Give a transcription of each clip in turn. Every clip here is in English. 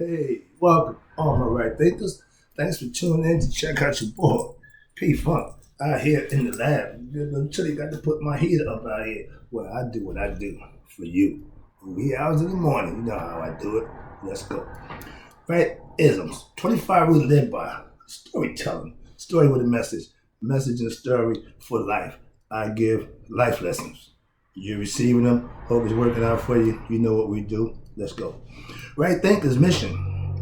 Hey, welcome, all my right thinkers. Thanks for tuning in to check out your boy, P Funk, out here in the lab. Until you got to put my heater up out here. Well, I do what I do for you. 3 hours in the morning, you know how I do it. Let's go. Right? Isms. 25 rules to live by. Storytelling. Story with a message. Message and story for life. I give life lessons. You're receiving them. Hope it's working out for you. You know what we do. Let's go. Right Thinker's mission,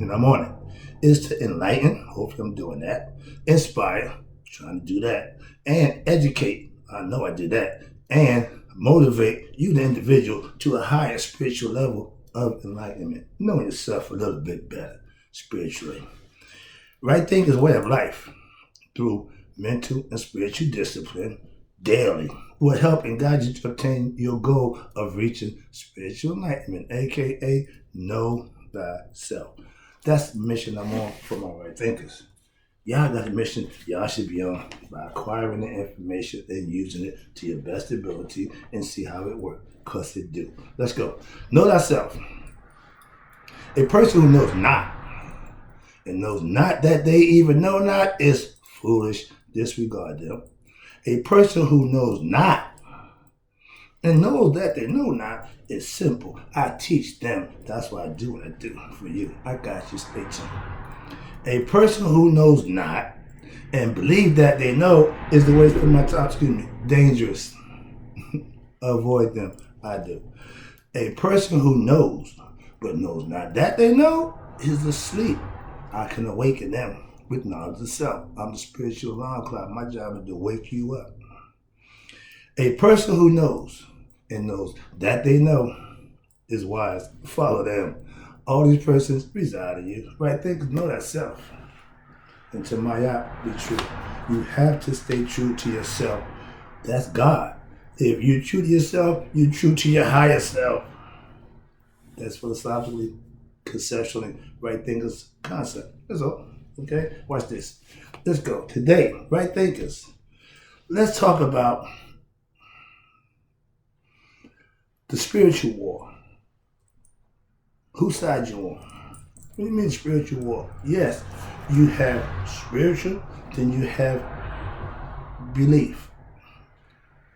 and I'm on it, is to enlighten, hopefully I'm doing that, inspire, trying to do that, and educate, I know I did that, and motivate you, the individual, to a higher spiritual level of enlightenment, knowing yourself a little bit better spiritually. Right Thinker's way of life through mental and spiritual discipline daily will help and guide you to obtain your goal of reaching spiritual enlightenment, aka know thyself. That's the mission I'm on for my right thinkers. Y'all got a mission y'all should be on by acquiring the information and using it to your best ability and see how it works, because it do. Let's go. Know thyself. A person who knows not and knows not that they even know not is foolish. Disregard them. A person who knows not and knows that they know not is simple. I teach them. That's why I do what I do for you. I got you. Stay tuned. A person who knows not and believe that they know is the way to my top, dangerous. Avoid them. I do. A person who knows but knows not that they know is asleep. I can awaken them with knowledge of self. I'm the spiritual alarm clock. My job is to wake you up. A person who knows and knows that they know is wise. Follow them. All these persons reside in you. Right? They know that self. And to Maya, be true. You have to stay true to yourself. That's God. If you're true to yourself, you're true to your higher self. That's philosophically, conceptually, right thinkers concept. That's all. Okay? Watch this. Let's go. Today, right thinkers, let's talk about the spiritual war. Whose side you on? What do you mean spiritual war? Yes, you have spiritual, then you have belief.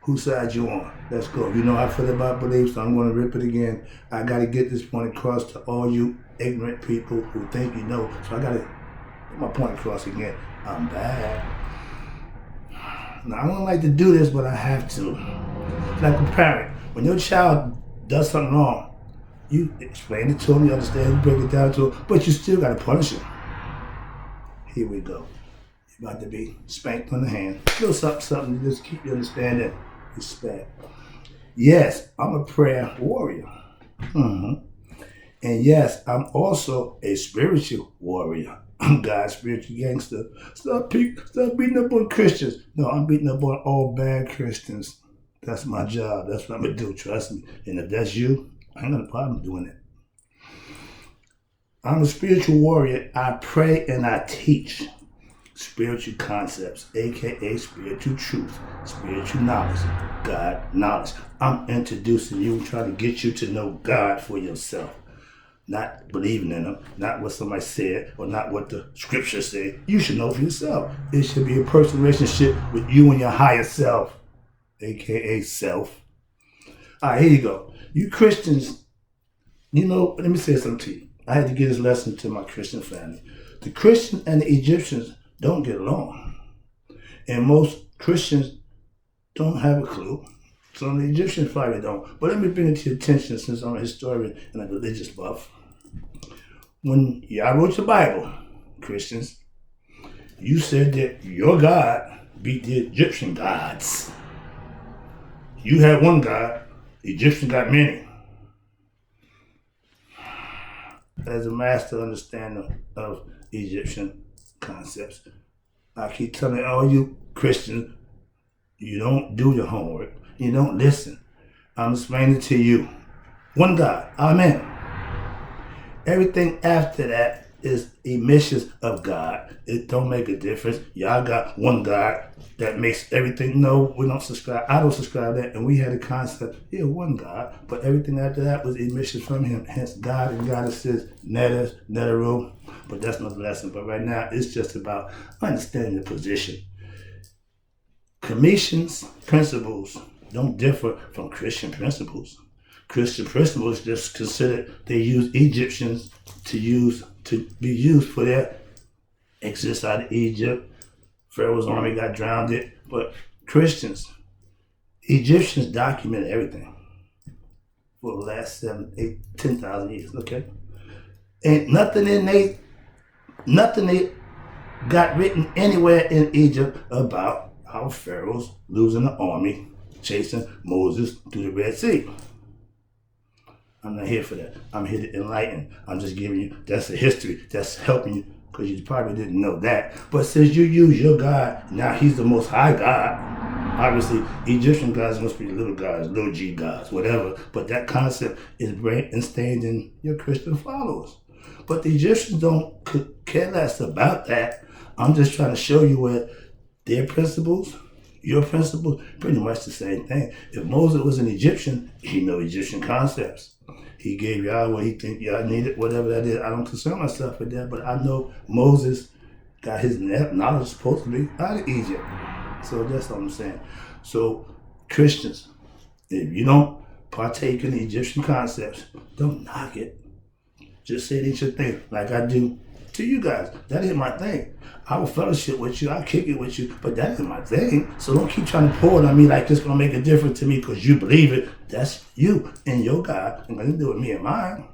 Whose side you on? Let's go. You know how I feel about belief, so I'm going to rip it again. I got to get this point across to all you ignorant people who think you know. So I got to get my point across again. I'm bad. Now, I don't like to do this, but I have to. Like a parent, when your child does something wrong, you explain it to him, you understand, you break it down to him, but you still got to punish him. Here we go. You're about to be spanked on the hand. A little something to just keep you understanding. Respect. Yes, I'm a prayer warrior. And yes, I'm also a spiritual warrior. I'm God's spiritual gangster. Stop beating up on Christians. No, I'm beating up on all bad Christians. That's my job. That's what I'm going to do. Trust me. And if that's you, I ain't got a problem doing it. I'm a spiritual warrior. I pray and I teach spiritual concepts, aka spiritual truth, spiritual knowledge, God knowledge. I'm introducing you, trying to get you to know God for yourself. Not believing in him, not what somebody said, or not what the scripture said. You should know for yourself. It should be a personal relationship with you and your higher self, aka self. All right, here you go. You Christians, you know, let me say something to you. I had to give this lesson to my Christian family. The Christians and the Egyptians don't get along. And most Christians don't have a clue. Some of the Egyptians probably don't. But let me bring it to your attention, since I'm a historian and a religious buff. When y'all wrote the Bible, Christians, you said that your God beat the Egyptian gods. You had one God, the Egyptian got many. As a master understander of Egyptian concepts, I keep telling all you Christians, you don't do your homework. You don't listen. I'm explaining to you. One God. Amen. Everything after that is emissions of God. It don't make a difference. Y'all got one God that makes everything. No, we don't subscribe. I don't subscribe to that. And we had a concept, one God, but everything after that was emissions from him. Hence God and goddesses, netters, netteru. But that's not the lesson. But right now, it's just about understanding the position. Commission's principles don't differ from Christian principles. Christian principles just considered they use Egyptians to be used for their exodus out of Egypt. Pharaoh's army got drowned. But Christians, Egyptians documented everything for the last 7, 8, 10,000 years. Okay, ain't nothing they got written anywhere in Egypt about how Pharaoh's losing the army, chasing Moses through the Red Sea. I'm not here for that. I'm here to enlighten. I'm just giving you, that's the history. That's helping you, because you probably didn't know that. But since you use your God, now he's the most high God. Obviously, Egyptian gods must be little gods, little g gods, whatever. But that concept is instained in your Christian followers. But the Egyptians don't care less about that. I'm just trying to show you where their principles, your principles, pretty much the same thing. If Moses was an Egyptian, he know Egyptian concepts. He gave y'all what he think y'all needed, whatever that is. I don't concern myself with that, but I know Moses got his knowledge supposed to be out of Egypt. So that's what I'm saying. So Christians, if you don't partake in the Egyptian concepts, don't knock it. Just say it ain't your thing, like I do to you guys. That ain't my thing. I will fellowship with you, I'll kick it with you, but that ain't my thing. So don't keep trying to pour it on me like it's gonna make a difference to me because you believe it. That's you and your God. And nothing to do with me and mine.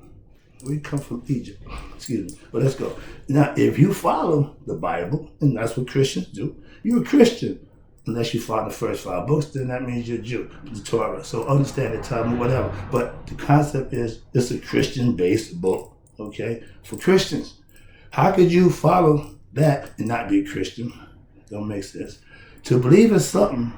We come from Egypt. Excuse me. But let's go. Now, if you follow the Bible, and that's what Christians do, you're a Christian. Unless you follow the first 5 books, then that means you're a Jew, the Torah. So understand the Talmud, whatever. But the concept is, it's a Christian-based book, okay? For Christians. How could you follow that and not be a Christian? Don't make sense. To believe in something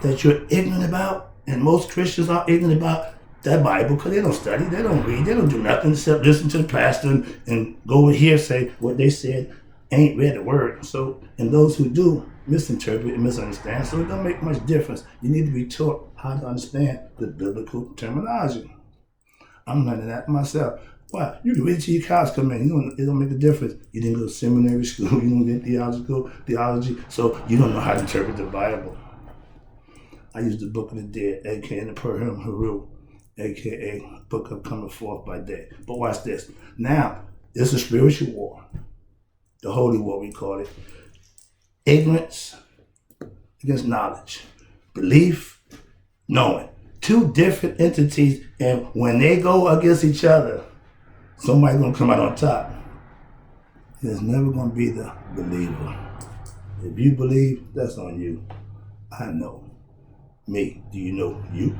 that you're ignorant about, and most Christians are ignorant about that Bible because they don't study, they don't read, they don't do nothing except listen to the pastor and go with hearsay. What they said ain't read the word. So, and those who do misinterpret and misunderstand, so it don't make much difference. You need to be taught how to understand the biblical terminology. I'm learning that myself. Why? You can read it till your cows come in. It don't make a difference. You didn't go to seminary school. You didn't get theology, so you don't know how to interpret the Bible. I use the Book of the Dead, aka the Purim Haru, aka Book of Coming Forth by Day. But watch this. Now, it's a spiritual war. The holy war, we call it. Ignorance against knowledge. Belief, knowing. 2 different entities, and when they go against each other, somebody's going to come out on top. It's never going to be the believer. If you believe, that's on you. I know. Me. Do you know you?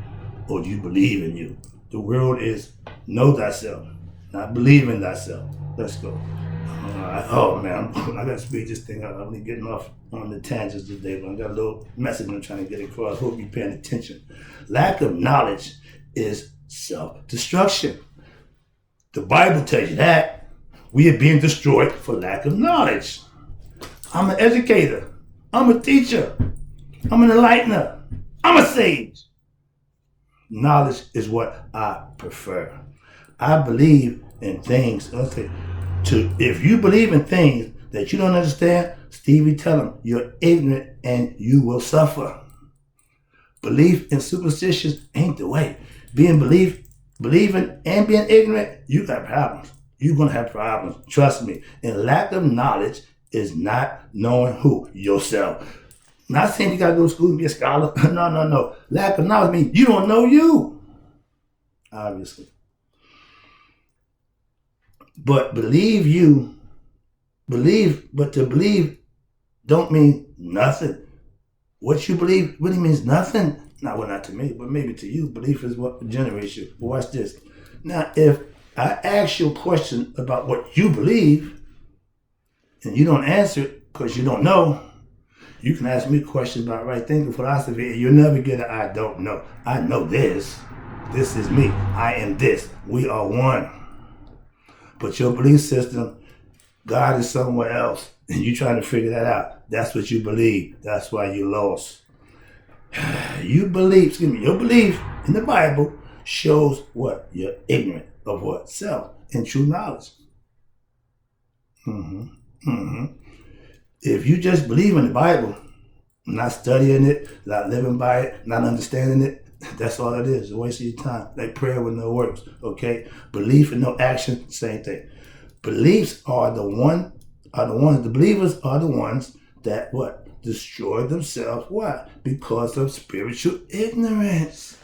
Or do you believe in you? The world is know thyself, not believe in thyself. Let's go. Oh man, I got to speed this thing up. I'm only getting off on the tangents today, but I got a little message I'm trying to get across. Hope you're paying attention. Lack of knowledge is self-destruction. The Bible tells you that. We are being destroyed for lack of knowledge. I'm an educator. I'm a teacher. I'm an enlightener. I'm a sage. Knowledge is what I prefer. I believe in things. Okay. If you believe in things that you don't understand, Stevie, tell them you're ignorant and you will suffer. Belief in superstitions ain't the way. Believing and being ignorant, you got problems. You're going to have problems. Trust me. And lack of knowledge is not knowing who? Yourself. Not saying you got to go to school and be a scholar. No. Lack of knowledge means you don't know you. Obviously. But but to believe don't mean nothing. What you believe really means nothing. Not to me, but maybe to you. Belief is what generates you. But watch this. Now, if I ask you a question about what you believe, and you don't answer it because you don't know, you can ask me questions about right thinking philosophy, and you'll never get an I don't know. I know this. This is me. I am this. We are one. But your belief system, God is somewhere else, and you trying to figure that out. That's what you believe. That's why you lost. Your belief in the Bible shows what? You're ignorant of what? Self and true knowledge. If you just believe in the Bible, not studying it, not living by it, not understanding it, that's all it is. It's a waste of your time. Like prayer with no works. Okay? Belief and no action, same thing. Beliefs are the believers are the ones that what? Destroy themselves. Why? Because of spiritual ignorance.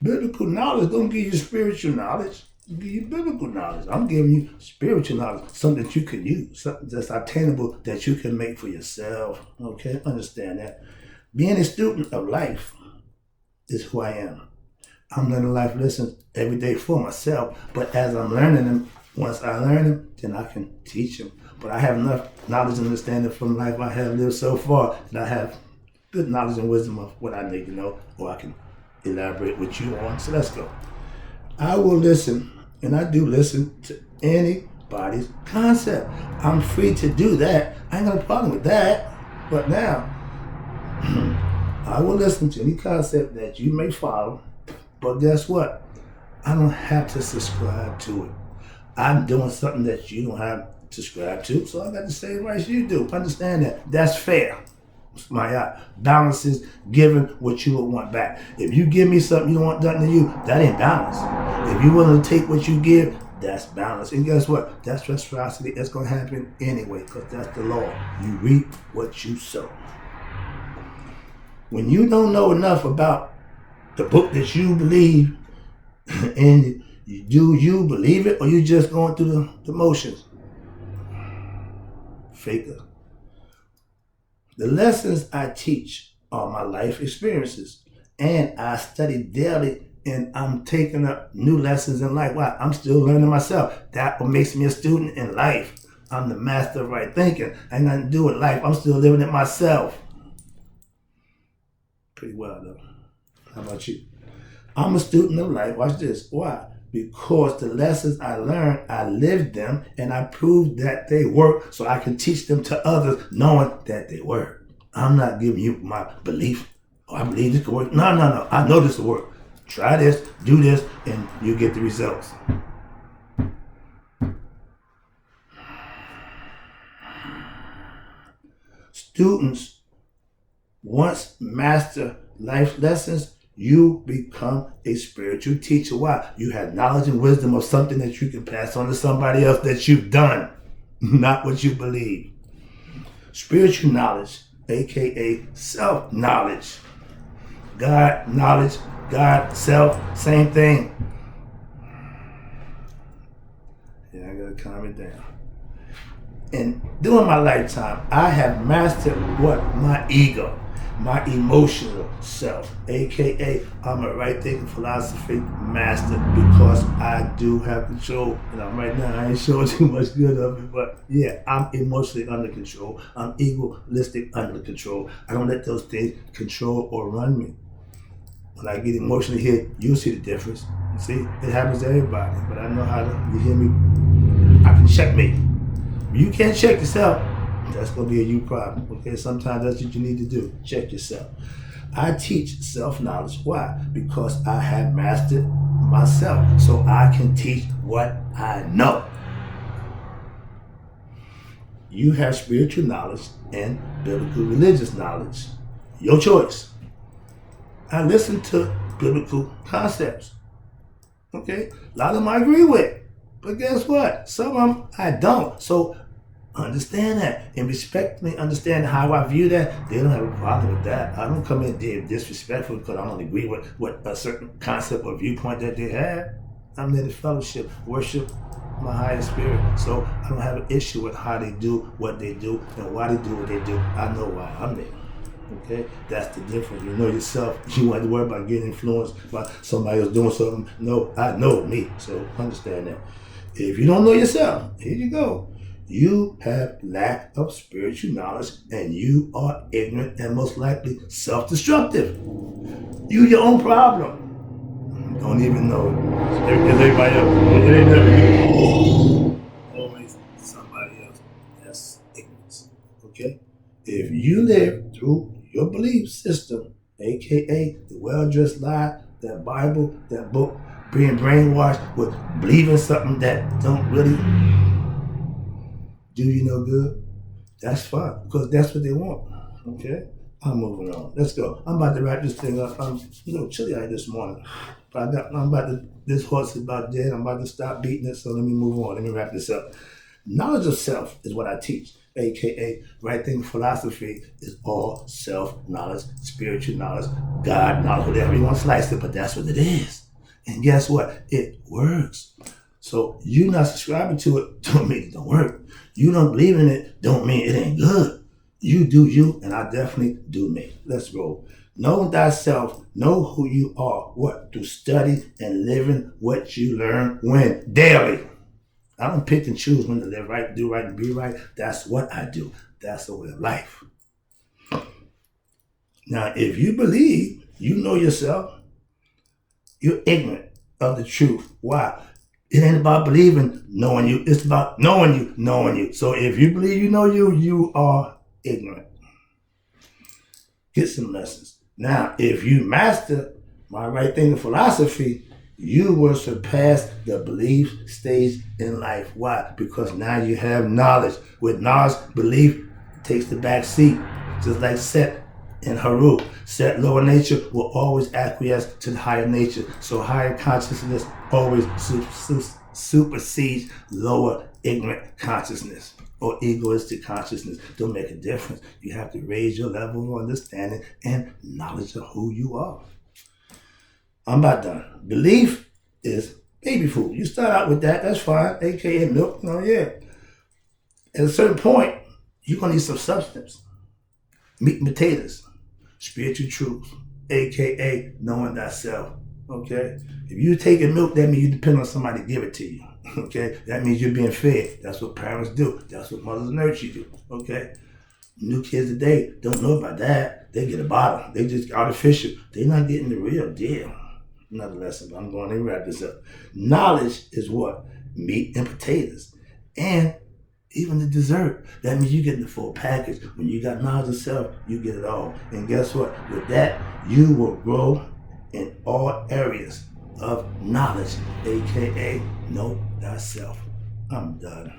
Biblical knowledge don't give you spiritual knowledge. It give you biblical knowledge. I'm giving you spiritual knowledge, something that you can use, something that's attainable that you can make for yourself. Okay? Understand that. Being a student of life is who I am. I'm learning life lessons every day for myself, but as I'm learning them, once I learn them, then I can teach them. But I have enough knowledge and understanding from life I have lived so far that I have good knowledge and wisdom of what I need to know, or I can elaborate with you on. So let's go. I will listen, and I do listen to anybody's concept. I'm free to do that. I ain't got a problem with that. But now, I will listen to any concept that you may follow, but guess what? I don't have to subscribe to it. I'm doing something that you don't have to subscribe to, so I got the same rights you do. Understand that. That's fair. My balance is giving what you would want back. If you give me something you don't want done to you, that ain't balance. If you're willing to take what you give, that's balance. And guess what? That's reciprocity. It's going to happen anyway, because that's the law. You reap what you sow. When you don't know enough about the book that you believe, and you believe it, or you just going through the motions? Faker. The lessons I teach are my life experiences, and I study daily, and I'm taking up new lessons in life. Why? I'm still learning myself. That's what makes me a student in life. I'm the master of right thinking. I ain't nothing to do with life. I'm still living it myself. Pretty well, though. How about you? I'm a student of life. Watch this. Why? Because the lessons I learned, I lived them, and I proved that they work, so I can teach them to others, knowing that they work. I'm not giving you my belief. Oh, I believe this could work. No. I know this will work. Try this, do this, and you get the results. Students, once master life lessons, you become a spiritual teacher. Why? You have knowledge and wisdom of something that you can pass on to somebody else that you've done, not what you believe. Spiritual knowledge, aka self-knowledge. God knowledge, God self, same thing. Yeah, I gotta calm it down. And during my lifetime, I have mastered what? My ego. My emotional self, aka I'm a right thinking philosophy master, because I do have control. And right now I ain't showing too much good of it, but yeah, I'm emotionally under control. I'm egoistic under control. I don't let those things control or run me. When I get emotionally hit, you'll see the difference. You see, it happens to everybody, but I know how to, you hear me? I can check me. If you can't check yourself, that's going to be a you problem, okay? Sometimes that's what you need to do. Check yourself. I teach self-knowledge. Why? Because I have mastered myself, so I can teach what I know. You have spiritual knowledge and biblical religious knowledge. Your choice. I listen to biblical concepts, okay? A lot of them I agree with, but guess what? Some of them I don't. So understand that and respect me, understand how I view that. They don't have a problem with that. I don't come in there disrespectful because I don't agree with what a certain concept or viewpoint that they have. I'm there to fellowship, worship my higher spirit. So I don't have an issue with how they do what they do and why they do what they do. I know why I'm there. Okay? That's the difference. You know yourself. You don't have to worry about getting influenced by somebody else doing something. No, I know me. So understand that. If you don't know yourself, here you go. You have lack of spiritual knowledge, and you are ignorant and most likely self-destructive. You your own problem. don't even know it. Everybody else, it ain't never you. Always somebody else. That's ignorance. Okay? If you live through your belief system, aka the well-dressed lie, that Bible, that book, being brainwashed with believing something that don't really do you no good, that's fine because that's what they want. Okay, I'm moving on. Let's go. I'm about to wrap this thing up. I'm a little chilly out this morning, but I'm about to. This horse is about dead. I'm about to stop beating it. So let me move on. Let me wrap this up. Knowledge of self is what I teach, aka right thing philosophy is all self knowledge, spiritual knowledge, God knowledge, whatever you want to slice it, but that's what it is. And guess what? It works. So you not subscribing to it don't mean it don't work. You don't believe in it don't mean it ain't good. You do you, and I definitely do me. Let's roll. Know thyself, know who you are. What? Through study and living what you learn when? Daily. I don't pick and choose when to live right, do right, and be right. That's what I do. That's the way of life. Now, if you believe you know yourself, you're ignorant of the truth. Why? It ain't about believing, knowing you. It's about knowing you, knowing you. So if you believe you know you, you are ignorant. Get some lessons. Now, if you master my right thinking philosophy, you will surpass the belief stage in life. Why? Because now you have knowledge. With knowledge, belief takes the back seat. Just like Set and Haru. Set lower nature will always acquiesce to the higher nature. So higher consciousness always supersedes lower ignorant consciousness or egoistic consciousness. Don't make a difference. You have to raise your level of understanding and knowledge of who you are. I'm about done. Belief is baby food. You start out with that, that's fine, aka milk. No, yeah. At a certain point, you're gonna need some substance. Meat and potatoes, spiritual truth, aka knowing thyself. Okay? If you're taking milk, that means you depend on somebody to give it to you. Okay? That means you're being fed. That's what parents do. That's what mothers nurture you do. Okay? New kids today don't know about that. They get a bottle. They just artificial. They're not getting the real deal. Another lesson, but I'm going to wrap this up. Knowledge is what? Meat and potatoes. And even the dessert. That means you get the full package. When you got knowledge of self, you get it all. And guess what? With that, you will grow in all areas of knowledge, aka know thyself. I'm done.